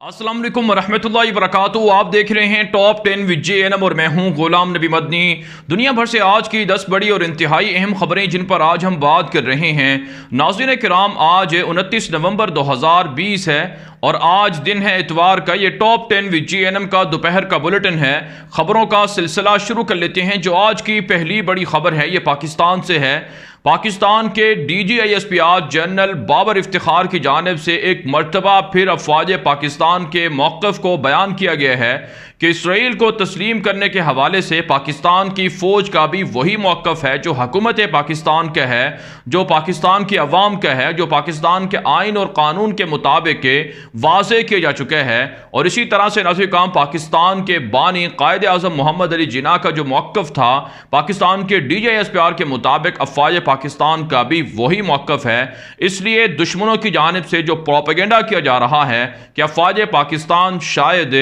अस्सलाम वालेकुम रहमतुल्लाहि व बरकातुहू। आप देख रहे हैं टॉप 10 विद JNM और मैं हूं गुलाम नबी मदनी। दुनिया भर से आज की 10 बड़ी और इंतहाई अहम खबरें जिन पर आज हम बात कर रहे हैं। नाज़रीन किराम, आज 29 नवंबर 2020 है और आज दिन है इतवार का। ये टॉप 10 विद JNM का दोपहर का बुलेटिन है। खबरों का सिलसिला शुरू कर लेते हैं। जो आज की पहली बड़ी खबर है ये पाकिस्तान से है। पाकिस्तान के DGISP जनरल बाबर इफ्तिखार की जानिब से एक मरतबा फिर अफवाज पाकिस्तान के मौक़िफ़ को बयान किया गया है कि इसराइल को तस्लीम करने के हवाले से पाकिस्तान की फ़ौज का भी वही मौक़िफ़ है जो हुकूमत पाकिस्तान का है, जो पाकिस्तान की अवाम का है, जो पाकिस्तान के आइन और कानून के मुताबिक वाज़े किया जा चुका है। और इसी तरह से नाज़रीन काम पाकिस्तान के बानी कायद आज़म मोहम्मद अली जिन्ना का जो मौक़िफ़ था पाकिस्तान के DGISP के मुताबिक अफवाज पाकिस्तान का भी वही मौक़िफ़ है। इसलिए दुश्मनों की जानिब से जो प्रोपेगेंडा किया जा रहा है कि अफवाज पाकिस्तान शायद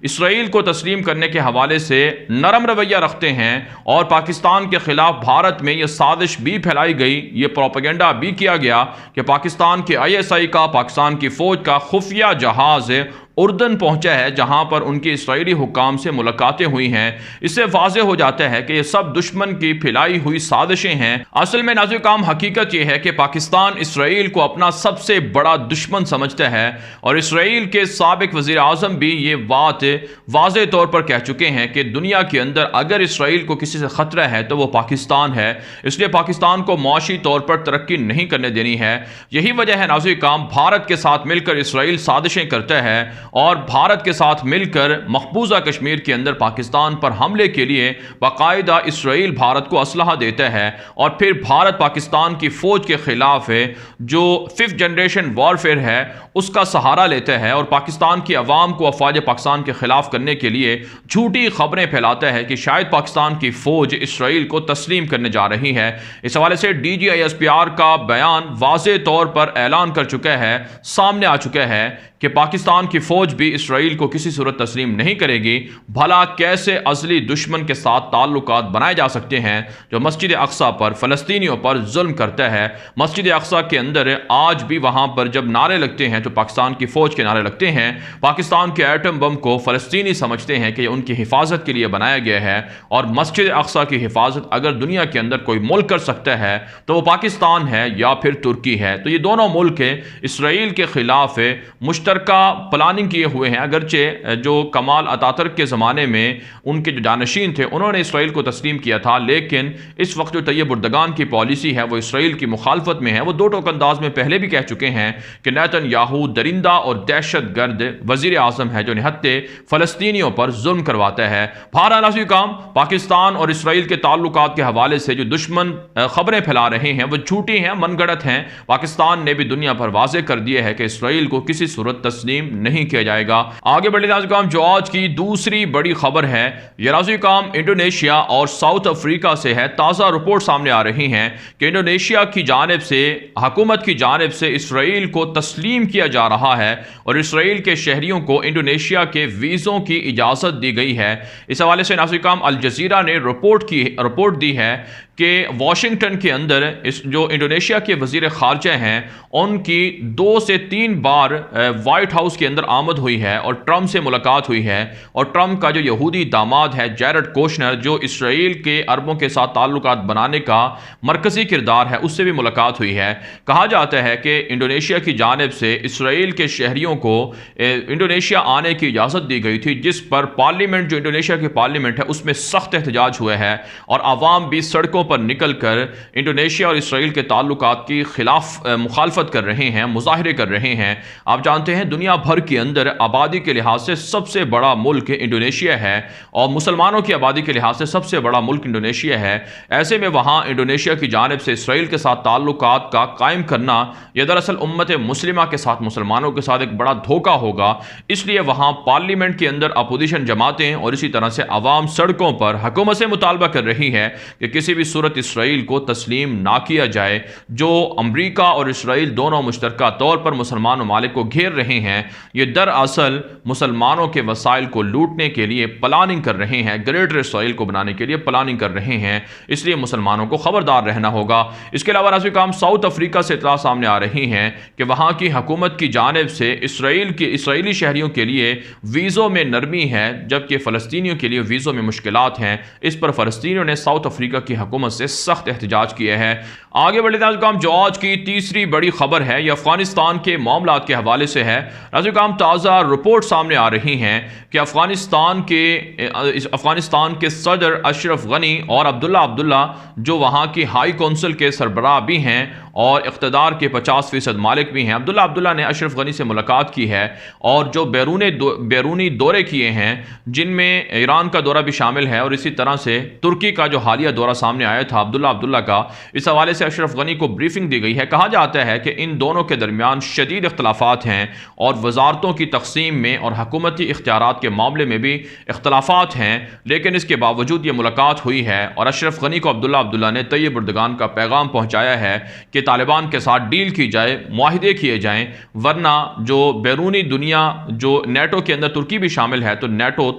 इसराइल को तस्लीम करने के हवाले से नरम रवैया रखते हैं और पाकिस्तान के खिलाफ भारत में यह साजिश भी फैलाई गई, ये प्रोपेगेंडा भी किया गया कि पाकिस्तान के ISI का, पाकिस्तान की फ़ौज का खुफिया जहाज़ उर्दन पहुंचा है जहां पर उनकी इसराइली हुक्काम से मुलाकातें हुई हैं। इससे वाज़े हो जाता है कि ये सब दुश्मन की फैलाई हुई साजिशें हैं। असल में नाज़रीन काम हकीकत यह है कि पाकिस्तान इसराइल को अपना सबसे बड़ा दुश्मन समझता है और इसराइल के साबिक वज़ीर आज़म भी ये बात वाज़े तौर पर कह चुके हैं कि दुनिया के अंदर अगर इसराइल को किसी से ख़तरा है तो वो पाकिस्तान है। इसलिए पाकिस्तान को मुआशी तौर पर तरक्की नहीं करने देनी है। यही वजह है नाज़रीन काम भारत के साथ मिलकर इसराइल साजिशें करता है और भारत के साथ मिलकर मकबूजा कश्मीर के अंदर पाकिस्तान पर हमले के लिए बाकायदा इसराइल भारत को असलहा देता है और फिर भारत पाकिस्तान की फ़ौज के ख़िलाफ़ जो 5th जनरेशन वॉरफेयर है उसका सहारा लेता है और पाकिस्तान की अवाम को अफवाज पाकिस्तान के ख़िलाफ़ करने के लिए झूठी खबरें फैलाता है कि शायद पाकिस्तान की फ़ौज इसराइल को तस्लीम करने जा रही है। इस हवाले से DGISP का बयान वाज़े तौर पर ऐलान कर चुका है, सामने आ चुका है कि पाकिस्तान की फ़ौज भी इसराइल को किसी सूरत तस्लीम नहीं करेगी। भला कैसे असली दुश्मन के साथ ताल्लुकात बनाए जा सकते हैं जो मस्जिद अक्सा पर, फ़लस्तीनियों पर जुल्म करता है। मस्जिद अक्सा के अंदर आज भी वहाँ पर जब नारे लगते हैं तो पाकिस्तान की फ़ौज के नारे लगते हैं। पाकिस्तान के एटम बम को फ़लस्तीनी समझते हैं कि उनकी हिफाजत के लिए बनाया गया है और मस्जिद अक्सा की हिफाजत अगर दुनिया के अंदर कोई मुल्क कर सकता है तो वो पाकिस्तान है या फिर तुर्की है। तो ये दोनों मुल्क इसराइल के ख़िलाफ़ मुश्तरका प्लानिंग किए हुए हैं। अगरचे जो कमाल अतातुर्क के ज़माने में उनके जो जानशीन थे उन्होंने इसराइल को तस्लीम किया था, लेकिन इस वक्त जो तैयब उर्दगान की पॉलिसी है वो इसराइल की मुखालफत में है। वो दो टोक अंदाज में पहले भी कह चुके हैं कि नेतन्याहू दरिंदा और दहशत गर्द वज़ीर आज़म है जो निहत्ते फ़लस्तीनियों पर जुल्म करवाता है। बहरहाल काम पाकिस्तान और इसराइल के ताल्लुकात के हवाले से जो दुश्मन खबरें फैला रहे हैं वो झूठी हैं, मनगढ़ंत हैं। पाकिस्तान ने भी दुनिया पर वाज़े कर दिया है कि इसराइल को किसी सूरत तस्लीम नहीं किया जाएगा। आगे बढ़े नाज़रीन काम, जो आज की दूसरी बड़ी खबर है ये नाज़रीन काम इंडोनेशिया और साउथ अफ्रीका से है। ताज़ा रिपोर्ट सामने आ रही हैं कि इंडोनेशिया की जानिब से, हुकूमत की जानिब से इसराइल को तस्लीम किया जा रहा है और इसराइल के शहरियों को इंडोनेशिया के वीज़ों की इजाज़त दी गई है। इस हवाले से नाज़रीन काम अल जज़ीरा ने रिपोर्ट दी है कि वाशिंगटन के अंदर इस जो इंडोनेशिया के वज़ीर ख़ारजा हैं उनकी 2 से 3 बार वाइट हाउस के अंदर आमद हुई है और ट्रंप से मुलाकात हुई है। और ट्रंप का जो यहूदी दामाद है जैरेड कोशनर, जो इसराइल के अरबों के साथ ताल्लुकात बनाने का मरकज़ी किरदार है, उससे भी मुलाकात हुई है। कहा जाता है कि इंडोनेशिया की जानिब से इसराइल के शहरियों को इंडोनेशिया आने की इजाज़त दी गई थी, जिस पर पार्लियामेंट, जो इंडोनेशिया की पार्लियामेंट है, उसमें सख्त एहतजाज हुआ है और आवाम भी सड़कों पर निकल कर इंडोनेशिया और इसराइल के ताल्लुकात की खिलाफ मुखालफत कर रहे हैं, मुजाहरे कर रहे हैं। आप जानते हैं दुनिया भर के अंदर आबादी के लिहाज से सबसे बड़ा मुल्क इंडोनेशिया है और मुसलमानों की आबादी के लिहाज से सबसे बड़ा मुल्क इंडोनेशिया है। ऐसे में वहाँ इंडोनेशिया की जानिब से इसराइल के साथ ताल्लुकात का कायम करना यह दरअसल उम्मत मुस्लिमा के साथ, मुसलमानों के साथ एक बड़ा धोखा होगा। इसलिए वहाँ पार्लियामेंट के अंदर अपोजिशन जमातें और इसी तरह से अवाम सड़कों पर हुकूमत से मुतालबा कर रही है कि किसी भी सूरत इसराइल को तस्लीम ना किया जाए। जो अमरीका और इसराइल दोनों मुश्तरका तौर पर मुसलमान ममालिक को घेर रहे हैं, ये दरअसल मुसलमानों के वसाइल को लूटने के लिए प्लानिंग कर रहे हैं, ग्रेटर इसराइल को बनाने के लिए प्लानिंग कर रहे हैं। इसलिए मुसलमानों को खबरदार रहना होगा। इसके अलावा राज़ी काम साउथ अफ्रीका से इत्तला सामने आ रही हैं कि वहाँ की हुकूमत की जानिब से इसराइली शहरियों के लिए वीज़ों में नरमी है, जबकि फ़लस्तीनियों के लिए वीज़ों में मुश्किलात हैं। इस पर फ़लस्तीनियों ने साउथ अफ्रीका की हुकूमत से सख्त एहतजाज किया है। आगे बढ़े राज़ी काम जो आज की तीसरी बड़ी खबर है यह अफगानिस्तान के मामलात के हवाले से है। राज़ी काम ताज़ा रिपोर्ट सामने आ रही हैं कि अफगानिस्तान के सदर अशरफ गनी और अब्दुल्ला जो वहाँ की हाई कौंसिल के सरबराह भी हैं और इक़्तिदार के 50% मालिक भी हैं, अब्दुल्ला ने अशरफ गनी से मुलाकात की है और जो बैरूनी दौरे किए हैं, जिनमें ईरान का दौरा भी शामिल है और इसी तरह से तुर्की का जो हालिया दौरा सामने आया था अब्दुल्ला का, इस हवाले से अशरफ गनी को ब्रीफिंग दी गई है। कहा जाता है कि इन दोनों के दरमियान शदीद इख्तलाफात हैं और वजारतों की तकसीम में और हुकूमती इख्तियारात के मामले में भी इख्तलाफात हैं, लेकिन इसके बावजूद ये मुलाकात हुई है और अशरफ गनी को अब्दुल्ला ने तैयब उर्दगान का पैगाम पहुँचाया है कि तालिबान के साथ डील की जाए, मुआहिदे किए जाएं, वरना जो बैरूनी दुनिया, जो नेटो के अंदर तुर्की भी शामिल है, तो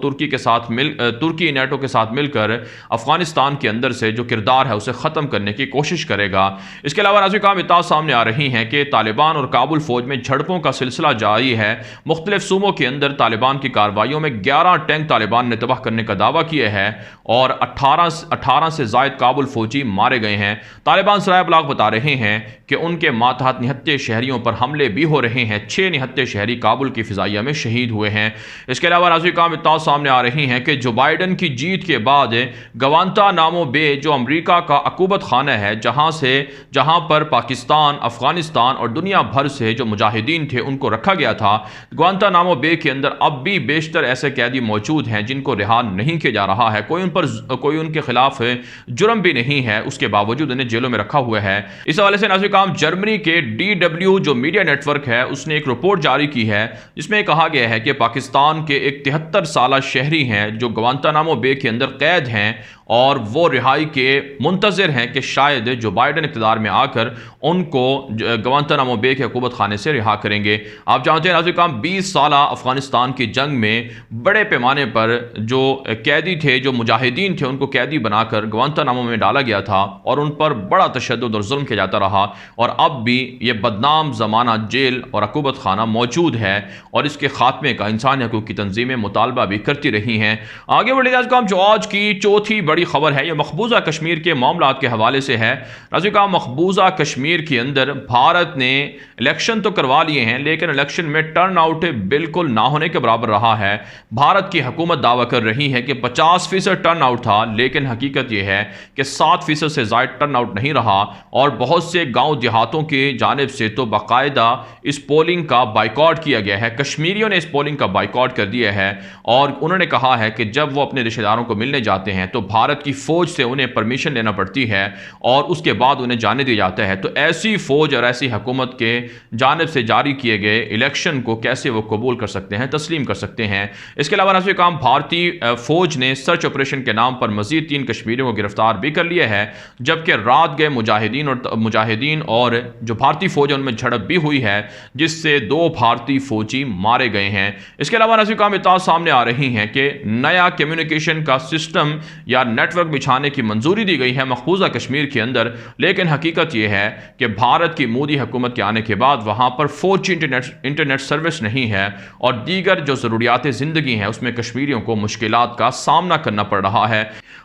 तुर्की नेटो के साथ मिलकर अफगानिस्तान के अंदर से जो किरदार है उसे ख़त्म करने की कोशिश करेगा। इसके अलावा राज़ी काम इत्तला सामने आ रही हैं कि तालिबान और काबुल फ़ौज में झड़पों का सिलसिला जारी है। मुख्तलिफ सूबों के अंदर तालिबान की कार्रवाइयों में 11 टैंक तालिबान ने तबाह करने का दावा किया है और 18 से ज़ायद काबुल फ़ौजी मारे गए हैं। तालिबान सराय अबलाग बता रहे हैं कि उनके मातहत निहत्ते शहरियों पर हमले भी हो रहे हैं। 6 निहत्ते शहरी काबुल की फ़िज़ाइया में शहीद हुए हैं। इसके अलावा राज़ी काम इत्तला सामने आ रही हैं कि जो बाइडन की जीत के बाद गवांतानामो बे जो अमरीका का अकूबत खाना है, जहाँ पर पाकिस्तान, अफ़गानिस्तान और दुनिया भर से जो मुजाहिदीन थे उनको रखा गया था, गवांतानामो बे के अंदर अब भी बेशतर ऐसे कैदी मौजूद हैं जिनको रिहा नहीं किया जा रहा है। कोई उनके खिलाफ जुर्म भी नहीं है, उसके बावजूद उन्हें जेलों में रखा हुआ है। इस हवाले से नाज़रीन काम जर्मनी के DW जो मीडिया नेटवर्क है उसने एक रिपोर्ट जारी की है जिसमें कहा गया है कि पाकिस्तान के एक 73 साल शहरी हैं जो गवांतानामो बे के अंदर कैद हैं और वो रिहाई के मुंतज़िर हैं कि शायद जो बाइडन इक़्तिदार में आकर उनको गवांतानामो बे के हुकूमत खाने से रिहा करेंगे। आप जानते हैं नाज़रीन काम 20 साल अफ़गानिस्तान की जंग में बड़े पैमाने पर जो कैदी थे, जो मुजाहिदीन थे, उनको कैदी बनाकर गवांतानामो में डाला गया था और उन पर बड़ा तशद्दुद और जुल्म किया जाता रहा और अब भी ये बदनाम ज़माना जेल और हुकूमत खाना मौजूद है और इसके खात्मे का इंसानी हकूक़ की तंजीमें मुतालबा भी करती रही हैं। आगे बढ़े नाज़रीन काम जो आज की चौथी बड़ी खबर है यह मकबूजा कश्मीर के मामलात के हवाले से है। नाज़रीन काम मकबूजा कश्मीर के अंदर भारत ने इलेक्शन तो करवा लिए हैं, लेकिन इलेक्शन में टर्न आउट बिल्कुल ना होने के बराबर रहा है। भारत की हुकूमत दावा कर रही है कि 50% टर्न आउट था, लेकिन हकीकत यह है कि 7% से ज़ायद टर्न आउट नहीं रहा और बहुत से गाँव देहातों की जानिब से तो बाकायदा इस पोलिंग का बाइकआउट किया गया है। कश्मीरियों ने इस पोलिंग का बाइकआउट कर दिया है और उन्होंने कहा है कि जब वो अपने रिश्तेदारों को मिलने जाते हैं तो भारत की फ़ौज से उन्हें परमिशन लेना पड़ती है और उसके बाद उन्हें जाने दिया जाता है। तो ऐसी फ़ौज और ऐसी हुकूमत के जानिब से जारी किए गए इलेक्शन को कैसे वो कबूल कर सकते हैं, तस्लीम कर सकते हैं। इसके अलावा नाज़रीन काम भारतीय फ़ौज ने सर्च ऑपरेशन के नाम पर मज़ीद 3 कश्मीरियों को गिरफ्तार भी कर लिया है, जबकि रात गए मुजाहिदीन और जो भारतीय फ़ौज है उनमें झड़प भी हुई है जिससे 2 भारतीय फ़ौजी मारे गए हैं। इसके अलावा नाज़रीन काम इत्तला सामने आ रही हैं कि नया कम्युनिकेशन का सिस्टम या नेटवर्क बिछाने की मंजूरी दी गई है मकबूजा कश्मीर के अंदर, लेकिन हकीकत यह है कि भारत की मोदी हुकूमत के आने के बाद वहाँ पर 4G इंटरनेट सर्विस नहीं है और दीगर जो ज़रूरियात ज़िंदगी हैं उसमें कश्मीरियों को मुश्किलात का सामना करना पड़ रहा है।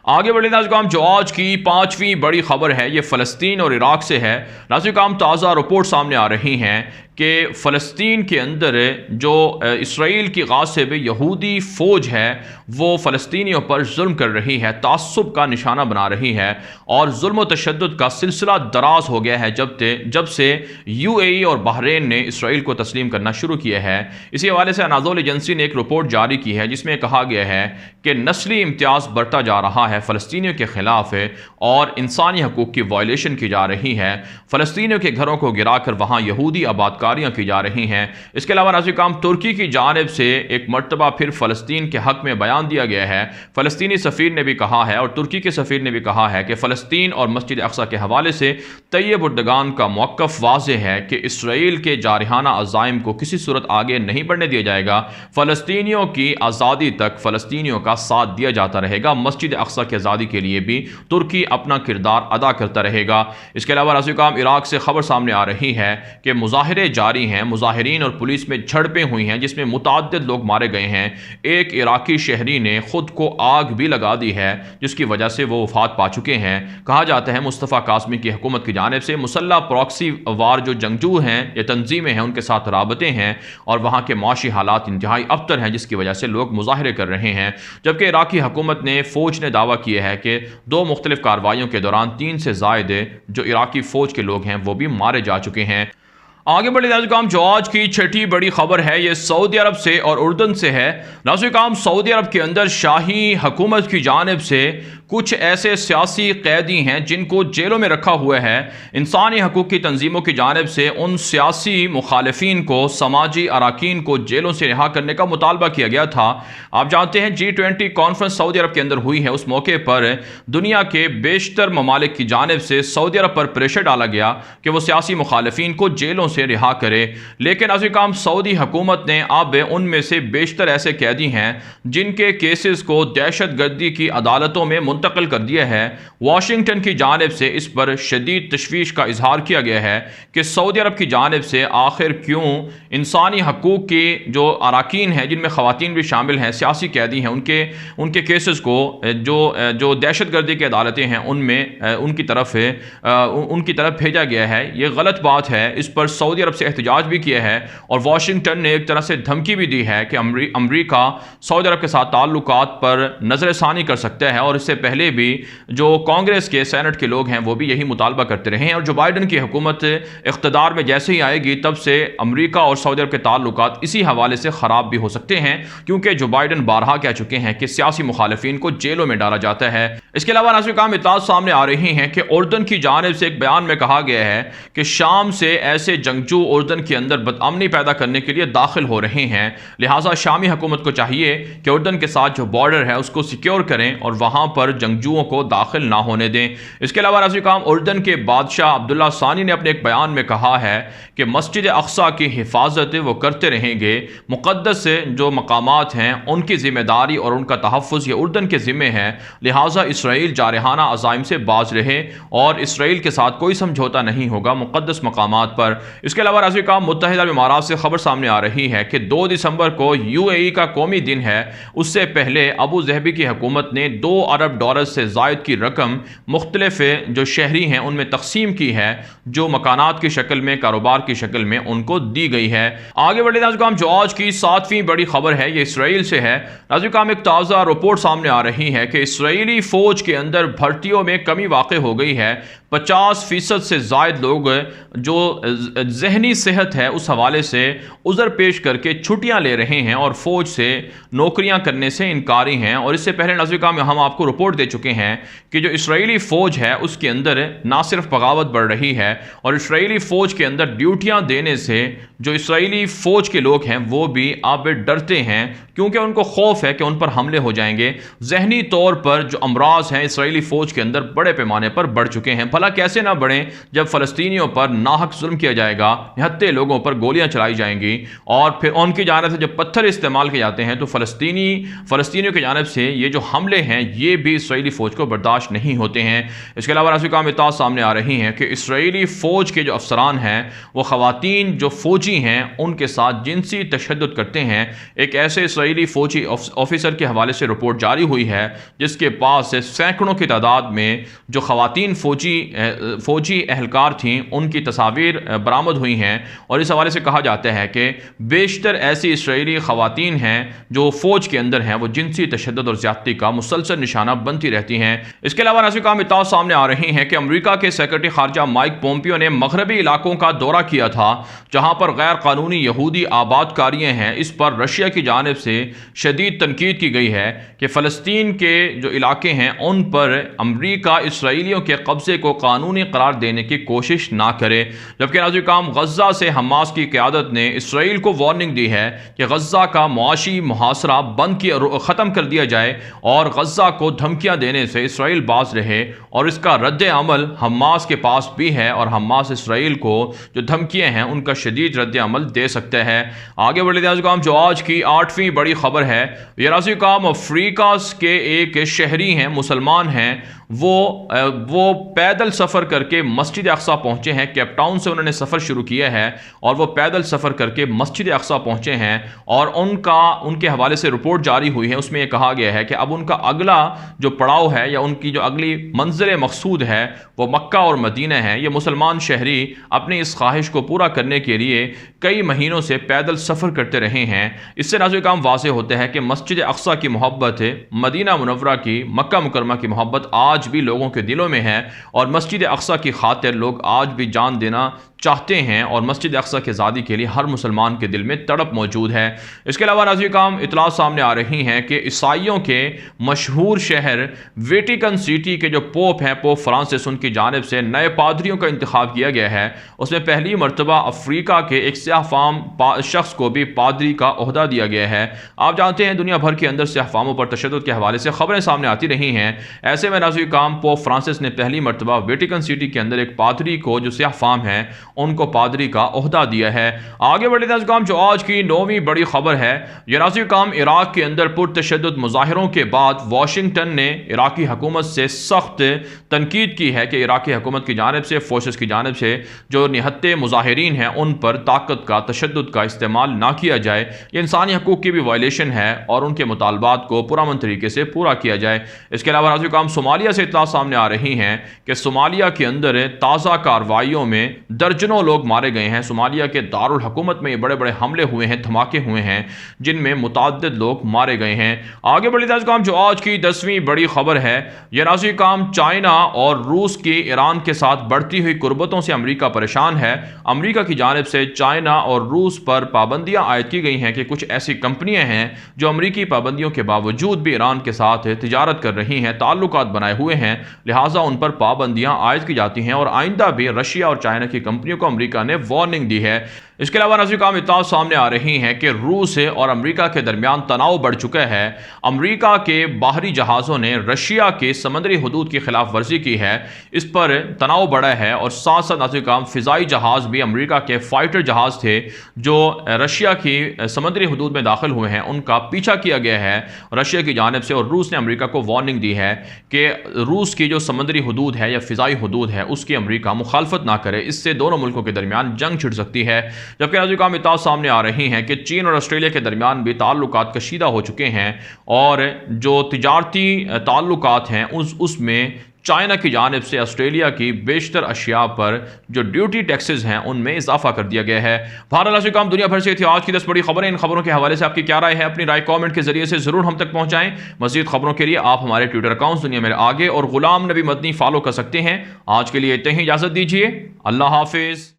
आगे बढ़े नाज़रीन काम जो आज की 5वीं बड़ी खबर है ये फ़लस्तीन और इराक़ से है। नाज़रीन काम ताज़ा रिपोर्ट सामने आ रही हैं कि फ़लस्तीन के अंदर जो इसराइल की गासिब यहूदी फ़ौज है वो फ़लस्तीनियों पर जुल्म कर रही है, तासुब का निशाना बना रही है और जुल्म व तशद्दुद का सिलसिला दराज हो गया है जब से UAE और बहरीन ने इसराइल को तस्लीम करना शुरू किया है। इसी हवाले से अनाज़ोल एजेंसी ने एक रिपोर्ट जारी की है जिसमें कहा गया है कि नस्ली इम्तियाज़ बढ़ता जा रहा है फ़लस्तीनियों के ख़िलाफ़ और इंसानी हकूक़ की वायलेशन की जा रही है। फ़लस्तीनियों के घरों को गिरा कर वहाँ यहूदी आबादकार कार्रवाइयाँ की जा रही हैं। इसके अलावा नाज़रीन काम तुर्की की जानिब से एक मरतबा फिर फ़लस्तीन के हक़ में बयान दिया गया है। फ़लस्तीनी सफ़ीर ने भी कहा है और तुर्की के सफ़ीर ने भी कहा है कि फ़लस्तीन और मस्जिद अक़सा के हवाले से तैयब उर्दगान का मौक़िफ़ वाज़ेह है कि इसराइल के जारहाना अज़ाइम को किसी सूरत आगे नहीं बढ़ने दिया जाएगा। फ़लस्तीनियों की आज़ादी तक फ़लस्तीनियों का साथ दिया जाता रहेगा। मस्जिद अक़सा की आज़ादी के लिए भी तुर्की अपना किरदार अदा करता रहेगा। इसके अलावा नाज़रीन काम इराक़ से खबर सामने आ रही है कि मुज़ाहरे जारी हैं, मुज़ाहिरीन और पुलिस में झड़पें हुई हैं जिसमें मुतअद्दिद लोग मारे गए हैं। एक इराक़ी शहरी ने खुद को आग भी लगा दी है जिसकी वजह से वो वफ़ात पा चुके हैं। कहा जाता है मुस्तफ़ा काज़मी की हुकूमत की जानिब से मुसल्लह प्रॉक्सी वार जो जंगजू हैं या तंजीमें हैं उनके साथ राबते हैं और वहाँ के माशी हालात इंतहाई अबतर हैं जिसकी वजह से लोग मुज़ाहरे कर रहे हैं। जबकि इराक़ी हुकूमत ने फ़ौज ने दावा किया है कि 2 मुख्तलिफ कार्रवाइयों के दौरान 3 से ज़ायद जो इराक़ी फ़ौज के लोग हैं वो भी मारे जा चुके हैं। आगे बढ़े नाज़रीन काम जो आज की छठी बड़ी खबर है ये सऊदी अरब से और उर्दन से है। नाज़रीन काम सऊदी अरब के अंदर शाही हुकूमत की जानिब से कुछ ऐसे सियासी कैदी हैं जिनको जेलों में रखा हुआ है। इंसानी हकूक़ की तंजीमों की जानिब से उन सियासी मुखालिफिन को, समाजी अरकान को जेलों से रिहा करने का मुतालबा किया गया था। आप जानते हैं G20 कॉन्फ्रेंस सऊदी अरब के अंदर हुई है। उस मौके पर दुनिया के बेशतर ममालिक की जानिब से सऊदी अरब पर प्रेशर डाला गया कि वो सियासी मुखालिफिन को जेलों से रिहा करे। लेकिन नाज़रीन काम सऊदी हुकूमत ने अब उनमें से बेशतर ऐसे कैदी हैं जिनके केसेस को दहशत गर्दी की अदालतों में मुंतकिल कर दिया है। वाशिंगटन की जानिब से इस पर शदीद तशवीश का इजहार किया गया है कि सऊदी अरब की जानिब से आखिर क्यों इंसानी हकूक़ की जो अरकान हैं जिनमें ख़वातीन भी शामिल हैं, सियासी कैदी हैं, उनके केसेस को जो दहशत गर्दी की अदालतें हैं उनमें उनकी तरफ भेजा गया है। ये गलत बात है। इस पर सऊदी अरब से एहतजाज भी किया है और वाशिंगटन ने एक तरह से धमकी भी दी है कि अमरीका सऊदी अरब के साथ ताल्लुकात पर नज़रसानी कर सकता है। और इससे पहले भी जो कांग्रेस के सेनेट के लोग हैं वो भी यही मुतालबा करते रहे हैं। और जो बाइडन की हुकूमत इख्तिदार में जैसे ही आएगी तब से अमरीका और सऊदी अरब के ताल्लुकात इसी हवाले से ख़राब भी हो सकते हैं क्योंकि जो बाइडन बारहा कह चुके हैं कि सियासी मुखालिफिन को जेलों में डाला जाता है। इसके अलावा नाज़रीन काम इत्तलात सामने आ रही हैं कि उर्दन की जानिब से एक बयान में कहा गया है कि शाम से ऐसे जंगजू उर्दन के अंदर बदअमनी पैदा करने के लिए दाखिल हो रहे हैं। लिहाजा शामी हुकूमत को चाहिए कि उर्दन के साथ जो बॉर्डर है उसको सिक्योर करें और वहाँ पर जंगजुओं को दाखिल ना होने दें। इसके अलावा नाज़रीन काम उर्दन के बादशाह अब्दुल्ला सानी ने अपने एक बयान में कहा है कि मस्जिद अक़सा की हिफाजत वो करते रहेंगे। मुक़द्दस जो मकामात हैं उनकी ज़िम्मेदारी और उनका तहफ़्फ़ुज़ ये उर्दन के ज़िम्मे है। लिहाजा इसराइल जारहाना अज़ाइम से बाज रहे और इसराइल के साथ कोई समझौता नहीं होगा मुक़द्दस मकामात पर। इसके अलावा नाज़रीन काम मुत्तहिदा अरब इमारात से खबर सामने आ रही है कि 2 दिसंबर को UAE का कौमी दिन है। उससे पहले अबू ज़हबी की हुकूमत ने $2 अरब से ज़ायद की रकम मुख्तलिफ जो शहरी हैं उनमें तकसीम की है जो मकानात की शक्ल में, कारोबार की शक्ल में उनको दी गई है। आगे बढ़े नाज़रीन काम जो आज की 7वीं बड़ी खबर है ये इसराइल से है। नाज़रीन काम एक ताज़ा रिपोर्ट सामने आ रही है कि इसराइली फ़ौज के अंदर भर्तियों में कमी वाक़ हो गई है। 50% से ज़ायद लोग जो जहनी सेहत है उस हवाले से उज़र पेश करके छुट्टियां ले रहे हैं और फ़ौज से नौकरियां करने से इनकारी हैं। और इससे पहले नाज़रीन काम हम आपको रिपोर्ट दे चुके हैं कि जो इसराइली फ़ौज है उसके अंदर ना सिर्फ बगावत बढ़ रही है और इसराइली फ़ौज के अंदर ड्यूटियां देने से जो इसराइली फ़ौज के लोग हैं वो भी अब डरते हैं क्योंकि उनको खौफ है कि उन पर हमले हो जाएंगे। जहनी तौर पर जो अमराज हैं इसराइली फ़ौज के अंदर बड़े पैमाने पर बढ़ चुके हैं। भला कैसे ना बढ़ें जब फ़लस्तीनियों पर नाहक जुल्म किया जाएगा, निहत्ते लोगों पर गोलियां चलाई जाएंगी और फिर उनकी जानिब से जब पत्थर इस्तेमाल किए जाते हैं तो फ़लस्तीनियों की जानिब से ये जो हमले हैं ये भी इसराइली फ़ौज को बर्दाश्त नहीं होते हैं। इसके अलावा नाज़रीन काम इत्तलात सामने आ रही हैं कि इसराइली फ़ौज के जो अफसरान हैं वो ख़वातीन जो फ़ौजी हैं उनके साथ जिनसी तशद्दुद करते हैं। एक ऐसे इसराइली फ़ौजी ऑफिसर के हवाले से रिपोर्ट जारी हुई है जिसके पास सैकड़ों की तादाद में जो ख़वातीन फ़ौजी एहलकार थीं उनकी तस्वीर बरामद हुई हैं। और इस हवाले से कहा जाता है कि बेशतर ऐसी इसराइली ख़वातीन हैं जो फ़ौज के अंदर हैं वो जिनसी तशद्दुद और ज़्यादती का मुसलसल निशाना बनती रहती हैं। इसके अलावा नाज़रीन काम इत्तला सामने आ रही हैं कि अमेरिका के सेक्रेटरी खारजा माइक पोम्पियो ने मगरबी इलाकों का दौरा किया था जहां पर गैर कानूनी यहूदी आबादकारियां हैं। इस पर रशिया की जानिब से शदीद तनकीद की गई है कि फ़लस्तीन के जो इलाके हैं उन पर अमेरिका इसराइलियों के कब्ज़े को कानूनी करार देने की कोशिश ना करे। जबकि नाज़रीन काम गज़ा से हमास की क़यादत ने इसराइल को वार्निंग दी है कि गज़ा का मुआशी मुहासरा बंद किया ख़त्म कर दिया जाए और गज़ा को धमकियाँ देने से इसराइल बाज रहे। और इसका रद्द अमल हमास के पास भी है और हमास इसराइल को जो धमकियाँ हैं उनका शदीद रद्द अमल दे सकता है। आगे बढ़े नाज़रीन काम जो आज की 8वीं बड़ी खबर है, ये नाज़रीन काम अफ्रीका के एक शहरी हैं, मुसलमान हैं, वो पैदल सफ़र करके मस्जिद अक्सा पहुँचे हैं। केप टाउन से उन्होंने सफ़र शुरू किया है और वो पैदल सफ़र करके मस्जिद अक्सा पहुँचे हैं और उनके हवाले से रिपोर्ट जारी हुई है। उसमें यह कहा गया है कि अब उनका अगला जो पड़ाव है या उनकी जो अगली मंजिल मकसूद है वो मक्का और मदीना है। ये मुसलमान शहरी अपनी इस ख्वाहिश को पूरा करने के लिए कई महीनों से पैदल सफ़र करते रहे हैं। इससे नाज़रीन काम वाज़ेह होता है कि मस्जिद अक्सा की मोहब्बत, मदीना मुनव्वरा की, मक्का मुकरमा की मोहब्बत आज भी लोगों के दिलों में है और मस्जिद अक्सा की खातिर लोग आज भी जान देना चाहते हैं और मस्जिद अक्सा की आज़ादी के लिए हर मुसलमान के दिल में तड़प मौजूद है। इसके अलावा नाज़रीन काम इतला सामने आ रही हैं कि ईसाइयों के मशहूर शहर वेटिकन सिटी के जो पोप हैं, पोप फ्रांसिस, उनकी जानिब से नए पादरियों का इंतखाब किया गया है। उसमें पहली मरतबा अफ्रीका के एक स्याहफाम शख्स को भी पादरी का ओहदा दिया गया है। आप जानते हैं दुनिया भर के अंदर स्याहफामों पर तशद्दुद के हवाले से खबरें सामने आती रही हैं। ऐसे में नाज़रीन काम पोप फ्रांसिस ने पहली मरतबा वेटिकन सिटी के अंदर एक पादरी को जो स्याहफाम है उनको पादरी का ओहदा दिया है। आगे बढ़े नाज़रीन काम जो आज की 9वीं बड़ी खबर है, यह नाज़रीन काम इराक के अंदर पुरतशद्दुद मुजाहिरों के बाद वाशिंगटन ने इराकी हुकूमत से सख्त तनकीद की है कि इराकी हुकूमत की जानिब से, फोर्सेस की जानिब से जो निहत्ते मुजाहिरीन हैं उन पर ताकत का, तशद्दुद का इस्तेमाल ना किया जाए। ये इंसानी हकूक़ की भी वायलेशन है और उनके मुतालबात को पुरअमन तरीके से पूरा किया जाए। इसके अलावा नाज़रीन काम सोमालिया से इत्तला सामने आ रही हैं कि सोमालिया के अंदर ताज़ा कार्रवाइयों में दर्जनों लोग मारे गए हैं। सोमालिया के दारुल हुकूमत में ये बड़े बड़े हमले हुए हैं, धमाके हुए हैं जिनमें मुतअद्दिद लोग मारे गए हैं। आगे बढ़ी नाज़रीन काम जो आज की 10वीं बड़ी खबर है, यह नाज़रीन काम चाइना और रूस की ईरान के साथ बढ़ती हुई कुर्बतों से अमेरिका परेशान है। अमेरिका की जानिब से चाइना और रूस पर पाबंदियां आयद की गई हैं कि कुछ ऐसी कंपनियां हैं जो अमेरिकी पाबंदियों के बावजूद भी ईरान के साथ तिजारत कर रही हैं, ताल्लुकात बनाए हुए हैं, लिहाजा उन पर पाबंदियां आयद की जाती हैं और आइंदा भी रशिया और चाइना की कंपनियों को अमेरिका ने वार्निंग दी है। इसके अलावा नाज़रीन काम इत्तला सामने आ रही हैं कि रूस और अमेरिका के दरमियान तनाव बढ़ चुका है। अमेरिका के बाहरी जहाज़ों ने रशिया के समुद्री हदूद की खिलाफ वर्जी की है, इस पर तनाव बढ़ा है और साथ साथ नाज़रीन काम फ़िज़ाई जहाज़ भी, अमेरिका के फ़ाइटर जहाज़ थे जो रशिया की समुद्री हदूद में दाखिल हुए हैं, उनका पीछा किया गया है रशिया की जानिब से। और रूस ने अमेरिका को वार्निंग दी है कि रूस की जो समुद्री हदूद है या फ़िज़ाई हदूद है उसकी अमेरिका मुखालफत ना करे, इससे दोनों मुल्कों के दरमियान जंग छिड़ सकती है। जबकि नाज़रीन काम इत्तला सामने आ रही हैं कि चीन और ऑस्ट्रेलिया के दरमियान भी ताल्लुकात कशीदा हो चुके हैं और जो तिजारती ताल्लुकात हैं उसमें चाइना की जानिब से ऑस्ट्रेलिया की बेशतर अशिया पर जो ड्यूटी टैक्सेस हैं उनमें इजाफा कर दिया गया है। बहरहाल नाज़रीन काम दुनिया भर से थी आज की 10 बड़ी खबरें। इन खबरों के हवाले से आपकी क्या राय है? अपनी राय कमेंट के जरिए से जरूर हम तक पहुंचाएं। मज़ीद खबरों के लिए आप हमारे ट्विटर अकाउंट दुनिया मेरे आगे और गुलाम नबी मदनी फॉलो कर सकते हैं। आज के लिए इतना ही, इजाज़त दीजिए। अल्लाह हाफिज़।